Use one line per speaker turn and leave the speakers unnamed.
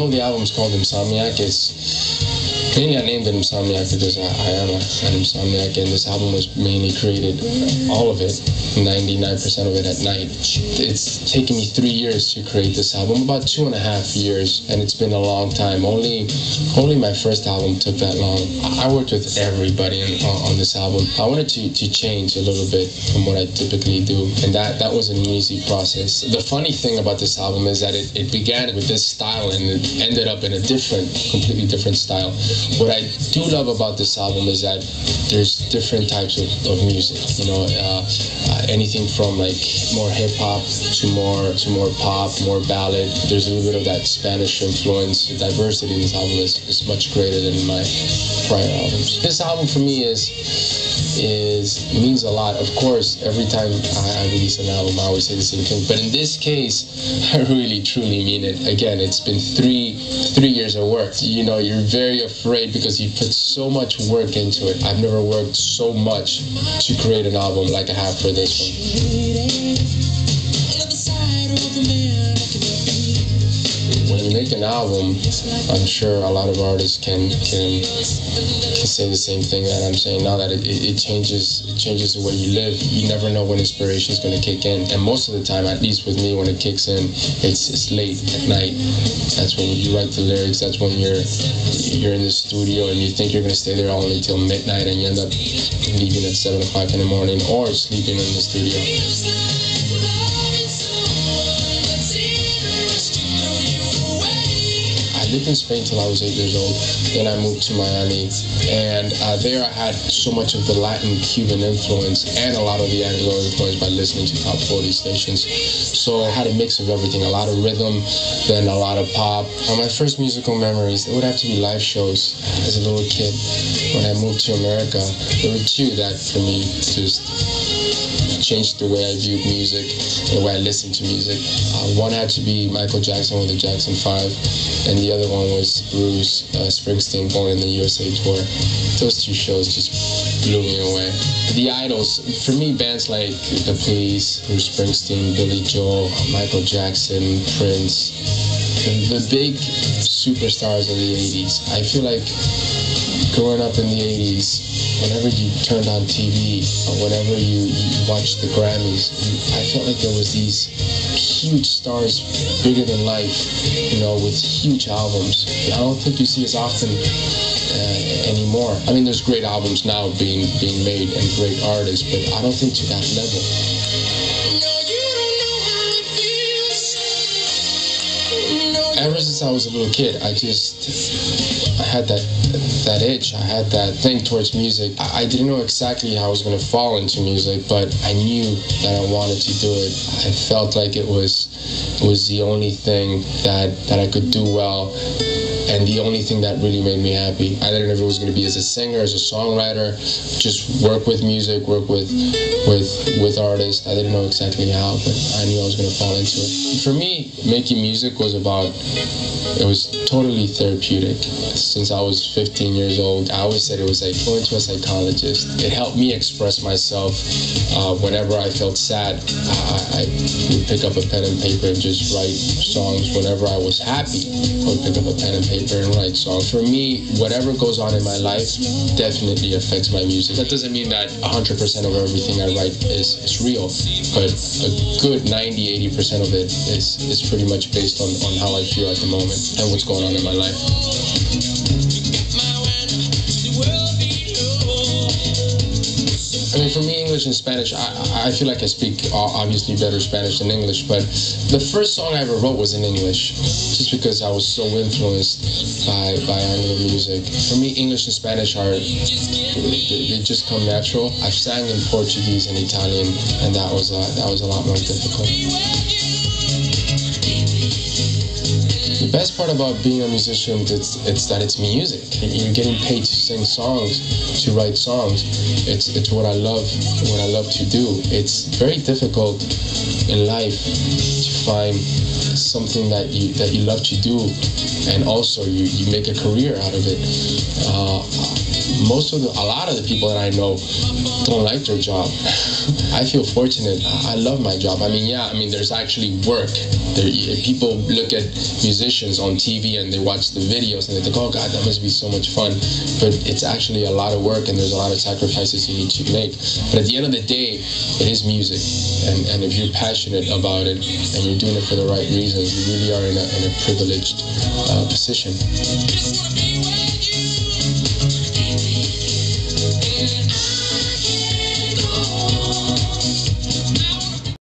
name of the album is called Insomniac. Mainly I named it Insomniac because I am an insomniac, and this album was mainly created, all of it, 99% of it at night. It's taken me 3 years to create this album, about 2.5 years, and it's been a long time. Only my first album took that long. I worked with everybody on this album. I wanted to change a little bit from what I typically do, and that was an easy process. The funny thing about this album is that it began with this style and it ended up in a completely different style. What I do love about this album is that there's different types of music. Anything from like more hip hop to more pop, more ballad. There's a little bit of that Spanish influence. The diversity in this album is much greater than my prior albums. This album for me means a lot. Of course, every time I release an album, I always say the same thing. But in this case, I really truly mean it. Again, it's been three years of work. You're very afraid because you put so much work into it. I've never worked so much to create an album like I have for this one. When you make an album, I'm sure a lot of artists can say the same thing that I'm saying now, that it changes the way you live. You never know when inspiration is going to kick in, and most of the time, at least with me, when it kicks in, it's late at night. That's when you write the lyrics. That's when you're in the studio and you think you're going to stay there only till midnight, and you end up leaving at 7 o'clock in the morning or sleeping in the studio. I lived in Spain till I was 8 years old. Then I moved to Miami, and there I had so much of the Latin Cuban influence and a lot of the Anglo influence by listening to top 40 stations. So I had a mix of everything, a lot of rhythm, then a lot of pop. My first musical memories, it would have to be live shows as a little kid. When I moved to America, there were two that for me just changed the way I viewed music, the way I listened to music. One had to be Michael Jackson with the Jackson 5, and the other one was Bruce Springsteen, Born in the USA tour. Those two shows just blew me away. The idols, for me, bands like The Police, Bruce Springsteen, Billy Joel, Michael Jackson, Prince, the big superstars of the 80s. I feel like growing up in the 80s, whenever you turned on TV or whenever you watched the Grammys, I felt like there was these huge stars, bigger than life, with huge albums. I don't think you see as often anymore. I mean, there's great albums now being made and great artists, but I don't think to that level. Ever since I was a little kid, I had that itch. I had that thing towards music. I didn't know exactly how I was going to fall into music, but I knew that I wanted to do it. I felt like it was the only thing that I could do well, and the only thing that really made me happy. I didn't know if it was going to be as a singer, as a songwriter, just work with music, work with artists. I didn't know exactly how, but I knew I was going to fall into it. For me, making music was totally therapeutic. Since I was 15 years old, I always said it was like going to a psychologist. It helped me express myself. Whenever I felt sad, I would pick up a pen and paper and just write songs. Whenever I was happy, I would pick up a pen and paper and write songs. For me, whatever goes on in my life definitely affects my music. That doesn't mean that 100% of everything I write is real, but a good 90-80% of it is pretty much based on how I feel at the moment and what's going on in my life. I mean, for me, English and Spanish, I feel like I speak obviously better Spanish than English, but the first song I ever wrote was in English, just because I was so influenced by Anglo music. For me, English and Spanish they just come natural. I've sang in Portuguese and Italian, and that was a lot more difficult. The best part about being a musician it's that it's music. You're getting paid to sing songs, to write songs. It's what I love to do. It's very difficult in life to find something that you love to do, and also you make a career out of it. A lot of the people that I know don't like their job. I feel fortunate. I love my job. I mean, yeah, I mean, there's actually work. People look at musicians on TV and they watch the videos and they think, oh God, that must be so much fun. But it's actually a lot of work and there's a lot of sacrifices you need to make. But at the end of the day, it is music. And if you're passionate about it and you're doing it for the right reasons, you really are in a privileged position.